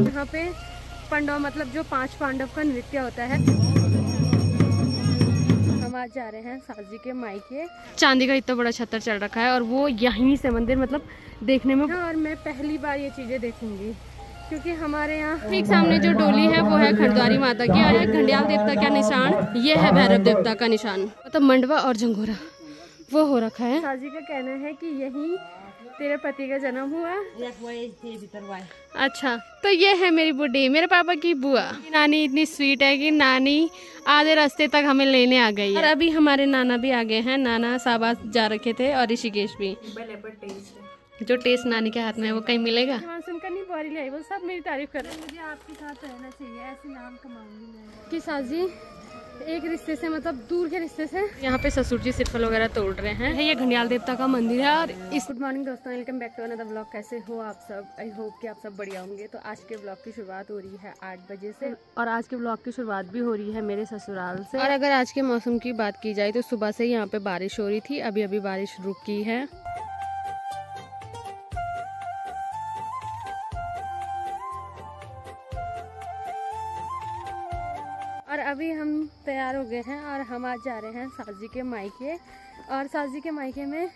यहाँ पे पांडव मतलब जो 5 पांडव का नृत्य होता है। हम आज जा रहे हैं साजी के मायके। चांदी का इतना बड़ा छतर चढ़ रखा है और वो यहीं से मंदिर मतलब देखने में, और मैं पहली बार ये चीजें देखूंगी क्योंकि हमारे यहाँ ठीक सामने जो डोली है वो है खंडद्वारी माता की और घंडियाल देवता का निशान ये है भैरव देवता का निशान, मतलब मंडवा और जंगोरा वो हो रखा है। साजी का कहना है कि यहीं तेरे पति का जन्म हुआ। अच्छा, तो ये है मेरी बुड्ढी, मेरे पापा की बुआ। नानी इतनी स्वीट है कि नानी आधे रास्ते तक हमें लेने आ गई है। और अभी हमारे नाना भी आ गए हैं। नाना शाहबाद जा रखे थे और ऋषिकेश भी। जो टेस्ट नानी के हाथ में है वो कहीं मिलेगा? सुनकर नहीं बोरी लाई, वो सब मेरी तारीफ कर रहे हैं। मुझे आपके साथ रहना चाहिए, ऐसे नाम कमाऊंगी मैं। कि साजी एक रिश्ते से मतलब दूर के रिश्ते से यहाँ पे ससुर जी सिरफल वगैरह तोड़ रहे हैं। ये घंडियाल देवता का मंदिर है। और इस गुड मॉर्निंग दोस्तों, welcome back to another blog. कैसे हो आप सब? आई होप कि आप सब बढ़िया होंगे। तो आज के ब्लॉग की शुरुआत हो रही है 8 बजे से और आज के ब्लॉग की शुरुआत भी हो रही है मेरे ससुराल से। और अगर आज के मौसम की बात की जाए तो सुबह से यहाँ पे बारिश हो रही थी, अभी अभी बारिश रुकी है। और अभी हम तैयार हो गए हैं और हम आज जा रहे हैं साजी के मायके। और साजी के मायके में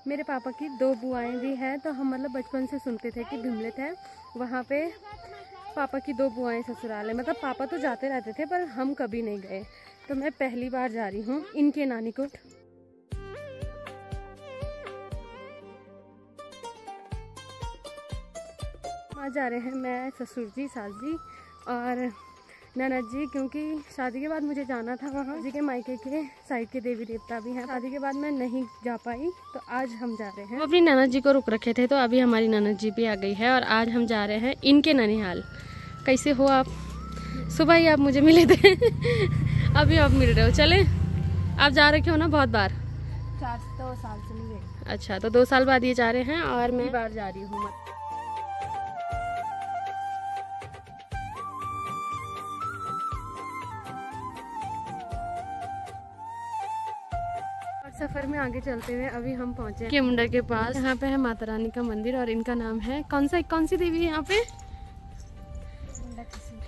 मेरे पापा की 2 बुआएं भी हैं। तो हम मतलब बचपन से सुनते थे कि भिमलेत है, वहाँ पे पापा की 2 बुआएं ससुराल है। मतलब पापा तो जाते रहते थे पर हम कभी नहीं गए। तो मैं पहली बार जा रही हूँ इनके नानीकोट। आज जा रहे हैं मैं, ससुर जी, साजी और ननद जी, क्योंकि शादी के बाद मुझे जाना था वहाँ। जी के मायके के साइड के देवी देवता भी हैं। शादी के बाद मैं नहीं जा पाई तो आज हम जा रहे हैं। वो अपनी ननद जी को रुक रखे थे तो अभी हमारी ननद जी भी आ गई है और आज हम जा रहे हैं इनके ननिहाल। कैसे हो आप? सुबह ही आप मुझे मिले थे अभी आप मिल रहे हो। चले, आप जा रखे हो ना बहुत बार? 4 साल से नहीं गए। अच्छा, तो 2 साल बाद ये जा रहे हैं और मैं बार जा रही हूँ। सफर में आगे चलते हुए अभी हम पहुंचे के मुंडा के पास। यहाँ पे है माता रानी का मंदिर और इनका नाम है कौन सी देवी है यहाँ पे?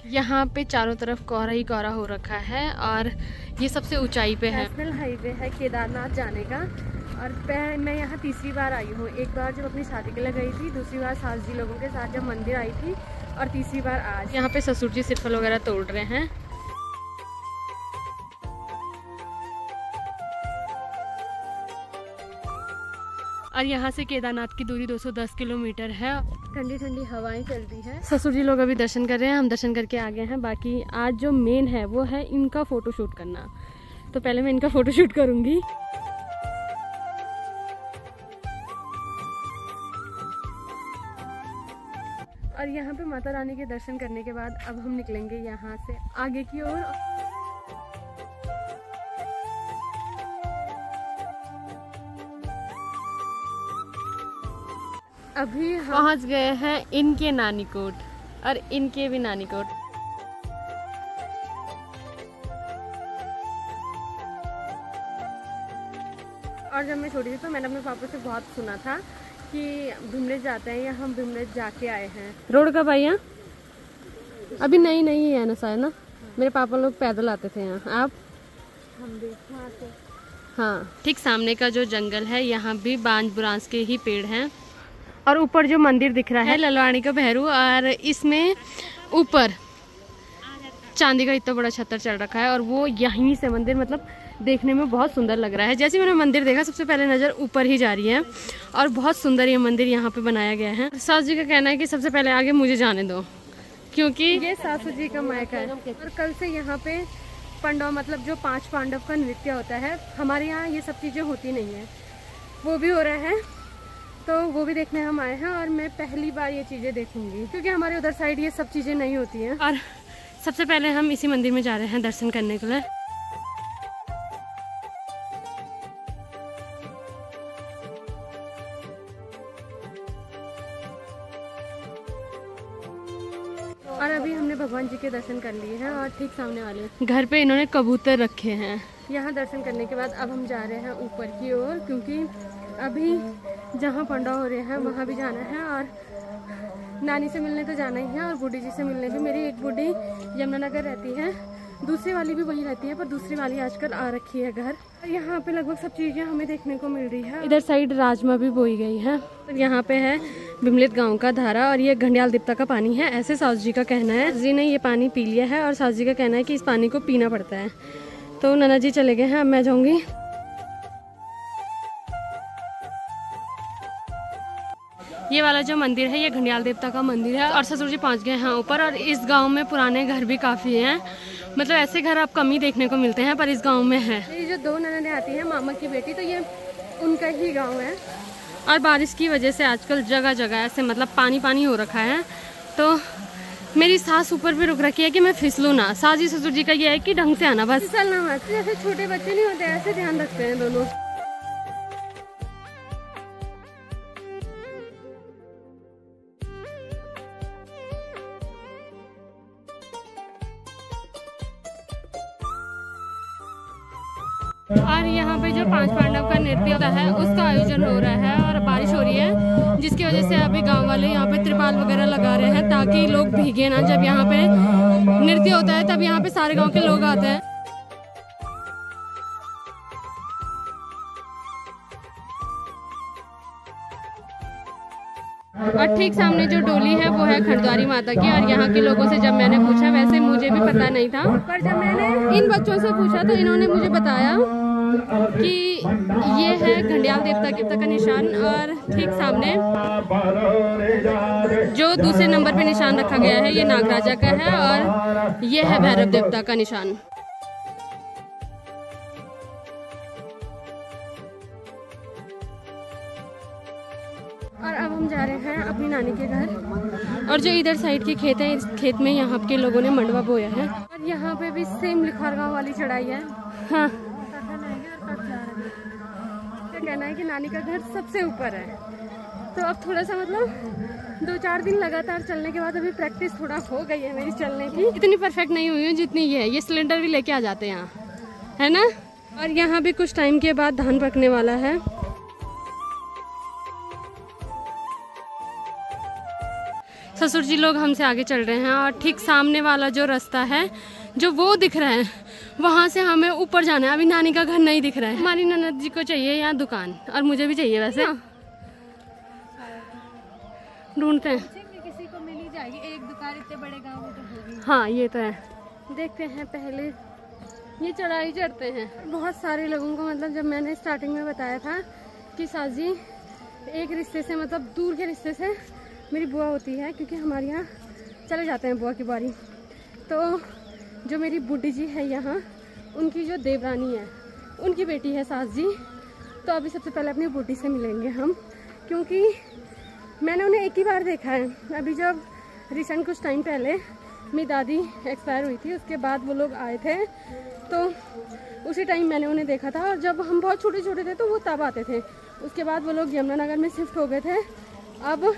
यहाँ पे चारों तरफ कोहरा ही कोहरा हो रखा है और ये सबसे ऊंचाई पे है। नेशनल हाईवे है केदारनाथ जाने का। और मैं यहाँ तीसरी बार आई हूँ। एक बार जब अपनी शादी के लिए गई थी, दूसरी बार सास जी लोगों के साथ जब मंदिर आई थी और तीसरी बार आज। यहाँ पे ससुर जी सिरफल वगैरह तोड़ रहे हैं। और यहाँ से केदारनाथ की दूरी 210 किलोमीटर है। ठंडी ठंडी हवाएं चलती है। ससुर जी लोग अभी दर्शन कर रहे हैं, हम दर्शन करके आ गए हैं। बाकी आज जो मेन है वो है इनका फोटो शूट करना। तो पहले मैं इनका फोटो शूट करूंगी। और यहाँ पे माता रानी के दर्शन करने के बाद अब हम निकलेंगे यहाँ से आगे की ओर। अभी हम पहुंच गए हैं इनके नानीकोट और इनके भी नानीकोट। और जब मैं छोटी थी तो मैंने अपने पापा से बहुत सुना था कि भिमले जाते हैं या हम भिमले जाके आए हैं। रोड कब आई यहाँ? अभी नहीं है ना शायद ना। मेरे पापा लोग पैदल आते थे यहाँ। आप? हम भी वहाँ से। हाँ, ठीक सामने का जो जंगल है यहाँ भी बांज बुरांस के ही पेड़ हैं। और ऊपर जो मंदिर दिख रहा है ललवाणी का भैरू, और इसमें ऊपर चांदी का इतना बड़ा छतर चढ़ रखा है और वो यहीं से मंदिर मतलब देखने में बहुत सुंदर लग रहा है। जैसे मैंने मंदिर देखा सबसे पहले नज़र ऊपर ही जा रही है और बहुत सुंदर ये मंदिर यहाँ पे बनाया गया है। सास जी का कहना है कि सबसे पहले आगे मुझे जाने दो क्योंकि ये सासू जी का मायका है। और कल से यहाँ पे पांडव मतलब जो 5 पांडव का नृत्य होता है। हमारे यहाँ ये सब चीज़ें होती नहीं है, वो भी हो रहा है। तो वो भी देखने हम आए हैं और मैं पहली बार ये चीज़ें देखूंगी क्योंकि हमारे उधर साइड ये सब चीज़ें नहीं होती हैं। और सबसे पहले हम इसी मंदिर में जा रहे हैं दर्शन करने के लिए। और अभी हमने भगवान जी के दर्शन कर लिए हैं और ठीक सामने वाले घर पे इन्होंने कबूतर रखे हैं। यहाँ दर्शन करने के बाद अब हम जा रहे हैं ऊपर की ओर क्योंकि अभी जहाँ पंडा हो रहे हैं वहाँ भी जाना है और नानी से मिलने तो जाना ही है और बूढ़ी जी से मिलने भी। मेरी एक बूढ़ी यमुनानगर रहती है, दूसरी वाली भी वहीं रहती है, पर दूसरी वाली आजकल आ रखी है घर। यहाँ पे लगभग सब चीजें हमें देखने को मिल रही है। इधर साइड राजमा भी बोई गई है। यहाँ पे है बिमलेत गांव का धारा और ये घंडियाल देवता का पानी है, ऐसे सासू जी का कहना है। जी ने ये पानी पी लिया है और सासू जी का कहना है कि इस पानी को पीना पड़ता है। तो नाना जी चले गए हैं, अब मैं जाऊंगी। ये वाला जो मंदिर है ये घंडियाल देवता का मंदिर है और ससुर जी पहुंच गए हैं ऊपर। और इस गांव में पुराने घर भी काफी हैं, मतलब ऐसे घर आप कम ही देखने को मिलते हैं, पर इस गांव में है। ये जो 2 ननदें आती हैं मामा की बेटी, तो ये उनका ही गांव है। और बारिश की वजह से आजकल जगह जगह ऐसे मतलब पानी पानी हो रखा है। तो मेरी सास ऊपर भी रुक रखी है कि मैं फिसलूँ ना। सास जी ससुर जी का ये है कि ढंग से आना, बस फिसलना मत। जैसे छोटे बच्चे नहीं होते ऐसे ध्यान रखते हैं दोनों। और यहाँ पे जो 5 पांडव का नृत्य होता है उसका आयोजन हो रहा है और बारिश हो रही है, जिसकी वजह से अभी गांव वाले यहाँ पे त्रिपाल वगैरह लगा रहे हैं ताकि लोग भीगे ना। जब यहाँ पे नृत्य होता है तब यहाँ पे सारे गांव के लोग आते हैं। और ठीक सामने जो डोली है वो है खंडद्वारी माता की। और यहाँ के लोगों से जब मैंने पूछा, वैसे मुझे भी पता नहीं था, पर जब मैंने इन बच्चों से पूछा तो इन्होंने मुझे बताया कि ये है घंडियाल देवता का निशान। और ठीक सामने जो दूसरे नंबर पे निशान रखा गया है ये नागराजा का है और ये है भैरव देवता का निशान। और अब हम जा रहे हैं अपनी नानी के घर। और जो इधर साइड के खेत है, इस खेत में यहाँ के लोगों ने मंडवा बोया है। और यहाँ पे भी सेम लिखार गाँव वाली चढ़ाई है। हाँ, क्या कहना है कि नानी का घर सबसे ऊपर है। तो अब थोड़ा सा मतलब 2-4 दिन लगातार चलने के बाद अभी प्रैक्टिस थोड़ा हो गई है मेरी चलने की। इतनी परफेक्ट नहीं हुई हूँ जितनी ये है। ये सिलेंडर भी लेके आ जाते हैं यहाँ, है ना। और यहाँ भी कुछ टाइम के बाद धान पकने वाला है। ससुर जी लोग हमसे आगे चल रहे हैं और ठीक सामने वाला जो रास्ता है जो वो दिख रहा है, वहाँ से हमें ऊपर जाना है। अभी नानी का घर नहीं दिख रहा है। हमारी ननद जी को चाहिए यहाँ दुकान और मुझे भी चाहिए। वैसे ढूंढते हैं, किसी को मिल ही जाएगी एक दुकान, इतने बड़े गांव में तो होगी। हाँ ये तो है। देखते हैं, पहले ये चढ़ाई चढ़ते हैं। बहुत सारे लोगों को मतलब जब मैंने स्टार्टिंग में बताया था कि सास जी एक रिश्ते से मतलब दूर के रिश्ते से मेरी बुआ होती है, क्योंकि हमारे यहाँ चले जाते हैं बुआ की बारी। तो जो मेरी बूढ़ी जी है यहाँ, उनकी जो देवरानी है उनकी बेटी है सास जी। तो अभी सबसे पहले अपनी बूढ़ी से मिलेंगे हम, क्योंकि मैंने उन्हें एक ही बार देखा है। अभी जब रिसेंट कुछ टाइम पहले मेरी दादी एक्सपायर हुई थी, उसके बाद वो लोग आए थे, तो उसी टाइम मैंने उन्हें देखा था। और जब हम बहुत छोटे छोटे थे तो वो तब आते थे। उसके बाद वो लोग यमुनानगर में शिफ्ट हो गए थे। अब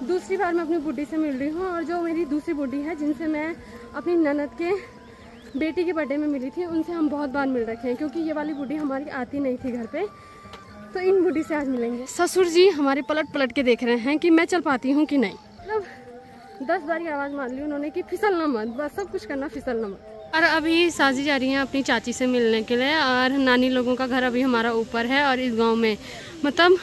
दूसरी बार मैं अपनी बूढ़ी से मिल रही हूँ। और जो मेरी दूसरी बूढ़ी है जिनसे मैं अपनी ननद के बेटी के बर्थडे में मिली थी, उनसे हम बहुत बार मिल रखे हैं, क्योंकि ये वाली बूढ़ी हमारी आती नहीं थी घर पे। तो इन बूढ़ी से आज मिलेंगे। ससुर जी हमारे पलट पलट के देख रहे हैं कि मैं चल पाती हूँ कि नहीं। मतलब 10 बार की आवाज़ मान ली उन्होंने कि फिसलना मत, बस सब कुछ करना फिसलना मत। और अभी साजी जा रही हैं अपनी चाची से मिलने के लिए। और नानी लोगों का घर अभी हमारा ऊपर है। और इस गाँव में मतलब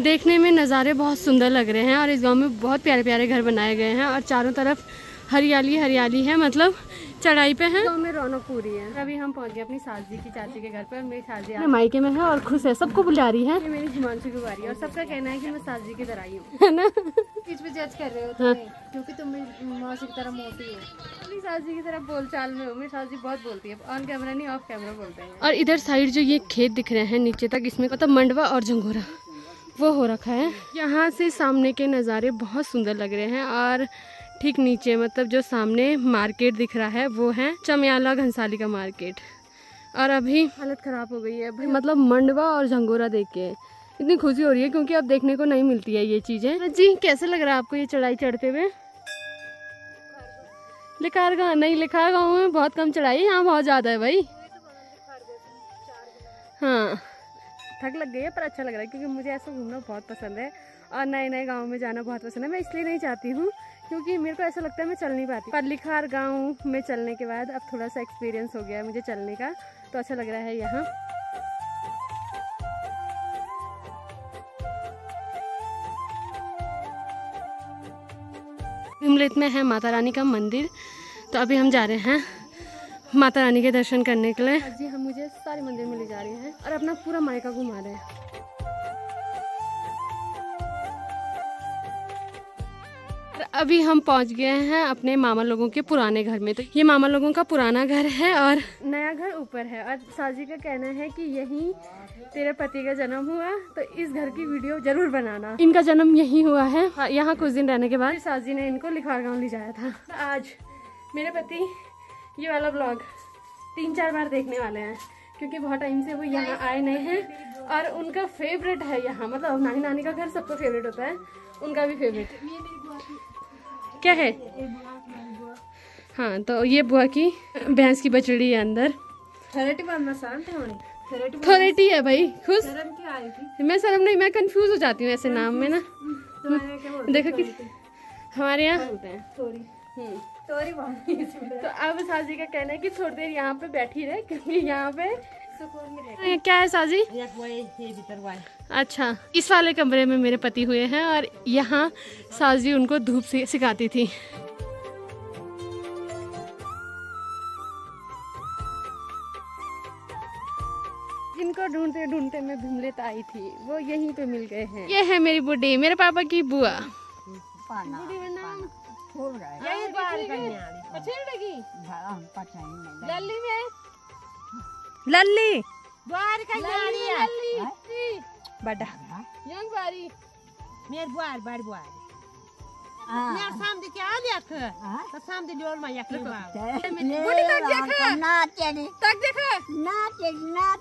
देखने में नज़ारे बहुत सुंदर लग रहे हैं। और इस गांव में बहुत प्यारे प्यारे घर बनाए गए हैं और चारों तरफ हरियाली हरियाली है, मतलब चढ़ाई पे है। गांव में रौनक पूरी है। अभी हम पहुंच गए अपनी सास जी की चाची के घर पे। और मेरी सास जी मायके में है और खुश है, सबको बुला रही है। ये मेरी हिमांशु की बारी है और सबका कहना है कि मैं सास जी की तरह ही हूँ, है ना। बीच में जज कर रहे हो तुम्हें, क्योंकि तुम मौसी की तरह मोटी हो। अपनी सास जी की तरह बोलचाल में हूँ। मेरी सास जी बहुत बोलती है, ऑन कैमरा नहीं ऑफ कैमरा बोलते हैं। और इधर साइड जो ये खेत दिख रहे हैं नीचे तक, इसमें मतलब मंडवा और झंगोरा वो हो रखा है। यहाँ से सामने के नज़ारे बहुत सुंदर लग रहे हैं। और ठीक नीचे मतलब जो सामने मार्केट दिख रहा है वो है चमियाला घनसाली का मार्केट। और अभी हालत ख़राब हो गई है भाई, मतलब मंडवा और झंगोरा देख के इतनी खुशी हो रही है, क्योंकि अब देखने को नहीं मिलती है ये चीज़ें। जी कैसे लग रहा है आपको ये चढ़ाई चढ़ते हुए? लिखार गाँव नहीं, लिखार गाँव में बहुत कम चढ़ाई है, यहाँ बहुत ज़्यादा है भाई। हाँ थक लग गई है पर अच्छा लग रहा है, क्योंकि मुझे ऐसा घूमना बहुत पसंद है और नए नए गाँव में जाना बहुत पसंद है। मैं इसलिए नहीं चाहती हूँ क्योंकि मेरे को ऐसा लगता है मैं चल नहीं पाती, पर लिखार गाँव में चलने के बाद अब थोड़ा सा एक्सपीरियंस हो गया है मुझे चलने का, तो अच्छा लग रहा है यहाँ। भीमलेट में है माता रानी का मंदिर, तो अभी हम जा रहे हैं माता रानी के दर्शन करने के लिए। जी हम मुझे सारे मंदिर में ले जा रहे हैं और अपना पूरा मायका घुमा रहे हैं। अभी हम पहुंच गए हैं अपने मामा लोगों के पुराने घर में। तो ये मामा लोगों का पुराना घर है और नया घर ऊपर है, और साजी का कहना है कि यहीं तेरे पति का जन्म हुआ, तो इस घर की वीडियो जरूर बनाना। इनका जन्म यहीं हुआ है। यहाँ कुछ दिन रहने के बाद साजी ने इनको लिखार गाँव ले जाया था। आज मेरे पति ये वाला ब्लॉग 3-4 बार देखने वाले हैं, क्योंकि बहुत टाइम से वो यहाँ आए नहीं हैं और उनका फेवरेट है यहाँ। मतलब नानी नानी का घर सबको फेवरेट होता है, उनका भी फेवरेट क्या है। हाँ, तो ये बुआ की भैंस की बछड़ी है अंदर। थोरेटी है भाई, खुश। मैं शर्म नहीं, मैं कंफ्यूज हो जाती हूँ ऐसे नाम में ना। देखो कि हमारे यहाँ तो अब साजी का कहना है कि थोड़ी देर यहाँ पे बैठी रहे, क्योंकि यहाँ पे सुकून में रहे। क्या है साजी? अच्छा, इस वाले कमरे में मेरे पति हुए हैं और यहाँ साजी उनको धूप से सिखाती थी। जिनको ढूंढते ढूंढते मैं भीमलेट आई थी वो यहीं पे मिल गए हैं। ये है मेरी बुढ़ी, मेरे पापा की बुआ। लल्ली बड़ा यंग बारी मेरे बुआर बार बुआर यार सामने क्या देख तो सामने डोर में यक बुढ़ी तक देखा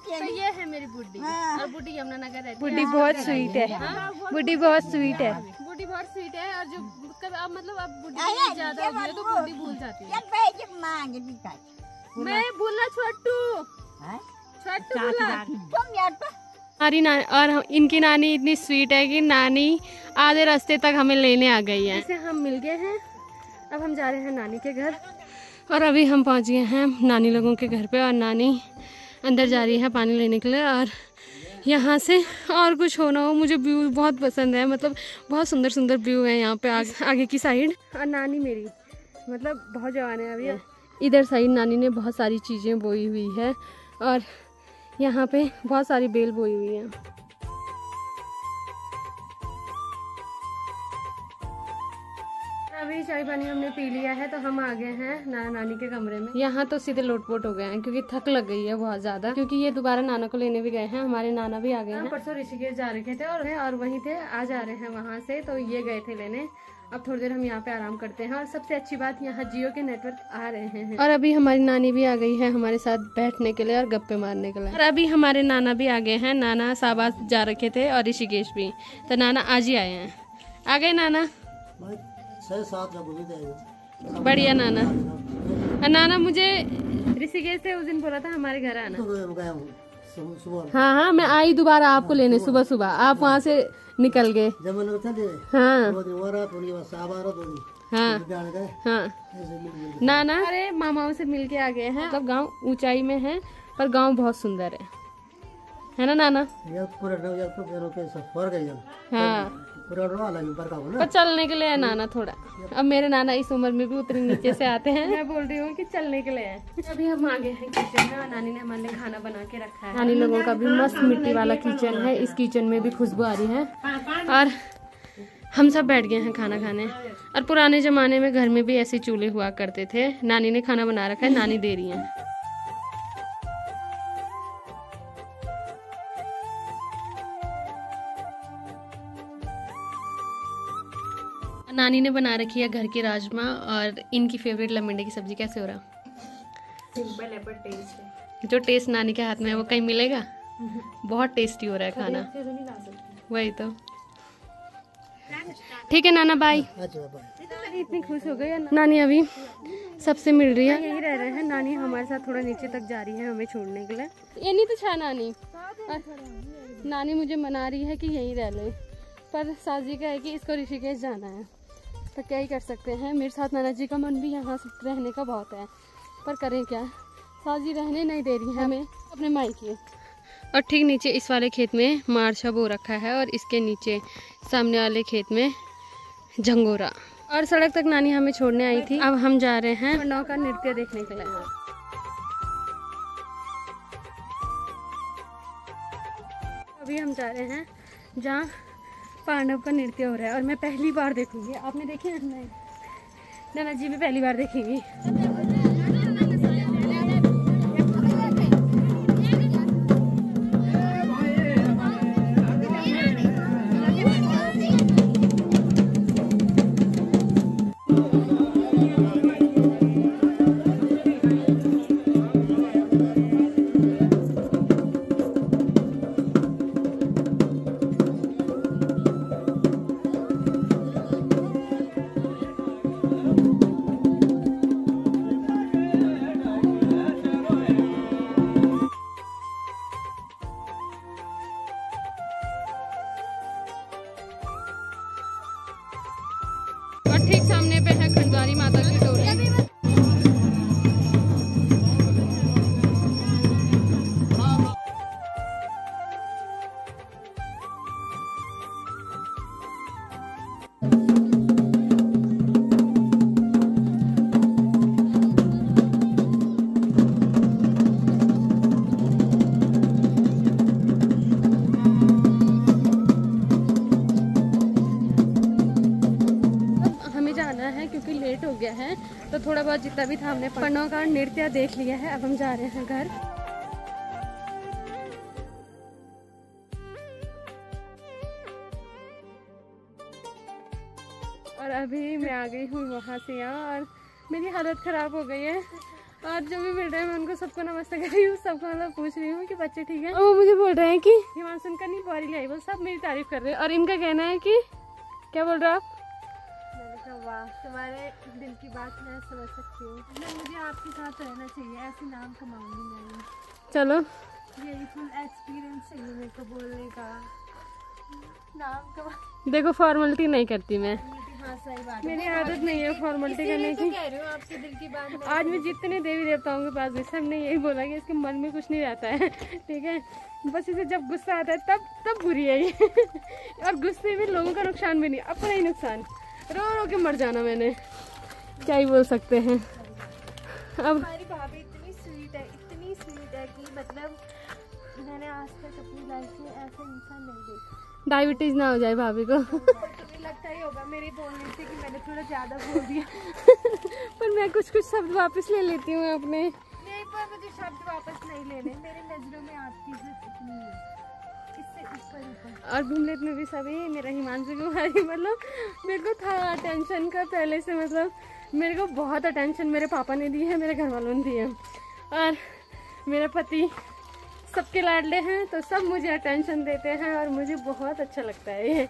तो ये है मेरी बुढ़ी। और बुढ़ी यमुना नगर रहती है। बुढ़ी बहुत स्वीट है, बुढ़ी बहुत स्वीट है, बुढ़ी बहुत स्वीट है। और जो अब मतलब अब बुढ़ी ज्यादा हो गई तो बुढ़ी भूल जाती है। मैं भूलना छोटू हमारी नानी और इनकी नानी इतनी स्वीट है कि नानी आधे रास्ते तक हमें लेने आ गई है। इसे हम मिल गए हैं, अब हम जा रहे हैं नानी के घर। और अभी हम पहुंच गए हैं नानी लोगों के घर पे और नानी अंदर जा रही है पानी लेने के लिए। और यहाँ से और कुछ होना हो, मुझे व्यू बहुत पसंद है, मतलब बहुत सुंदर सुंदर व्यू है यहाँ पे आगे की साइड। और नानी मेरी मतलब बहुत जवान है अभी। इधर साइड नानी ने बहुत सारी चीज़ें बोई हुई है और यहाँ पे बहुत सारी बेल बोई हुई है। अभी चाय पानी हमने पी लिया है, तो हम आ गए हैं नाना नानी के कमरे में। यहाँ तो सीधे लोटपोट हो गए हैं क्योंकि थक लग गई है बहुत ज्यादा, क्योंकि ये दोबारा नाना को लेने भी गए हैं। हमारे नाना भी आ गए हैं। परसों ऋषिकेश जा रखे थे और वहीं थे, आज आ रहे हैं वहाँ से, तो ये गए थे लेने। अब थोड़ी देर हम यहाँ पे आराम करते हैं। और सबसे अच्छी बात, यहाँ जियो के नेटवर्क आ रहे हैं। और अभी हमारी नानी भी आ गई है हमारे साथ बैठने के लिए और गप्पे मारने के लिए। और अभी हमारे नाना भी आ गए हैं। नाना शाहबाद जा रखे थे और ऋषिकेश भी, तो नाना आज ही आए हैं। आ गए नाना, बढ़िया नाना। नाना मुझे ऋषिकेश से उस दिन बोला था हमारे घर आना। हाँ, मैं आई दोबारा आपको लेने सुबह सुबह, आप वहाँ से निकल गए। हाँ नाना अरे मामाओं से मिल के आ गए हैं। मतलब गांव ऊंचाई में है पर गांव बहुत सुंदर है ना नाना? हाँ, पर चलने के लिए है नाना थोड़ा। अब मेरे नाना इस उम्र में भी उतने नीचे से आते हैं। मैं बोल रही हूँ कि चलने के लिए है। अभी हम आ गए हैं किचन में और नानी ने हमारे लिए खाना बना के रखा है। नानी लोगों का भी मस्त मिट्टी वाला किचन है। इस किचन में भी खुशबू आ रही है और हम सब बैठ गए हैं खाना खाने। और पुराने जमाने में घर में भी ऐसे चूल्हे हुआ करते थे। नानी ने खाना बना रखा है, नानी दे रही है। नानी ने बना रखी है घर के राजमा और इनकी फेवरेट लमंडे की सब्जी। कैसे हो रहा? सिंपल है पर टेस्ट है। जो टेस्ट नानी के हाथ में है वो कहीं मिलेगा? बहुत टेस्टी हो रहा है खाना। वही तो। ठीक है नाना, बाय। इतनी खुश हो गई नानी। अभी सबसे मिल रही है। यहीं रह रहे हैं। नानी हमारे साथ थोड़ा नीचे तक जा रही है हमें छोड़ने के लिए। ये नहीं तो छा नानी, नानी मुझे मना रही है कि यहीं रह ले, पर साजी का है कि इसको ऋषिकेश जाना है, तो क्या ही कर सकते हैं। मेरे साथ नाना जी का मन भी यहाँ रहने का बहुत है, पर करें क्या, साजी रहने नहीं दे रही है हमें अपने मायके। और ठीक नीचे इस वाले खेत में मार्शा बो रखा है और इसके नीचे सामने वाले खेत में झंगोरा। और सड़क तक नानी हमें छोड़ने आई थी। अब हम जा रहे हैं पांडवों का नृत्य देखने के लिए। अभी हम जा रहे हैं जहाँ पांडव का नृत्य हो रहा है और मैं पहली बार देखूंगी। आपने देखी है? नहीं, नाना जी भी पहली बार देखेंगी। और ठीक सामने पे है खंडवारी माता की डोली। क्योंकि लेट हो गया है, तो थोड़ा बहुत जितना भी था हमने पांडवों का नृत्य देख लिया है। अब हम जा रहे हैं घर। और अभी मैं आ गई हूँ वहाँ से यहाँ, और मेरी हालत खराब हो गई है। और जो भी मिल रहे हैं मैं उनको सबको नमस्ते कर रही हूँ, सबको मतलब पूछ रही हूँ कि बच्चे ठीक है। और वो मुझे बोल रहे हैं कि हिमांशु का नहीं बोरी लाई, वो सब मेरी तारीफ कर रहे हैं। और इनका कहना है कि क्या बोल रहे हो आप? वाह, तुम्हारे दिल की बात मैं समझ सकती हूँ। मुझे आपके साथ रहना चाहिए, ऐसे नाम कमाऊंगी मैं। चलो, यही फुल एक्सपीरियंस चाहिए मेरे को बोलने का। नाम कमा, देखो फॉर्मेलिटी नहीं करती मैं। हाँ सही बात, मेरी आदत नहीं है फॉर्मेलिटी करने की। कह रही हूँ आपके दिल की बात। आज मैं जितने देवी देवताओं के पास गई, सब ने यही बोला कि इसके मन में कुछ नहीं रहता है, ठीक है। बस इसे जब गुस्सा आता है तब बुरी है ये। और गुस्से में लोगों का नुकसान भी नहीं, अपना ही नुकसान, रो रो के मर जाना। मैंने क्या ही बोल सकते हैं। अब हमारी भाभी इतनी स्वीट है कि मतलब मैंने आज तक अपनी लाइफ में ऐसा इंसान नहीं देखा। डायबिटीज ना हो जाए भाभी को। तुम्हें लगता ही होगा मेरे बोलने से कि मैंने थोड़ा ज्यादा बोल दिया। पर मैं कुछ शब्द वापस ले लेती हूँ अपने। नहीं, पर मुझे शब्द वापस नहीं लेने। मेरे नजरों में आपकी इज्जत इतनी है, इससे ऊपर। और भूमलेट में भी सभी मेरा हिमांशु कुमारी, मतलब मेरे को था अटेंशन का पहले से, मतलब मेरे को बहुत अटेंशन मेरे पापा ने दी है, मेरे घर वालों ने दी है। और मेरा पति सबके लाडले हैं, तो सब मुझे अटेंशन देते हैं और मुझे बहुत अच्छा लगता है ये।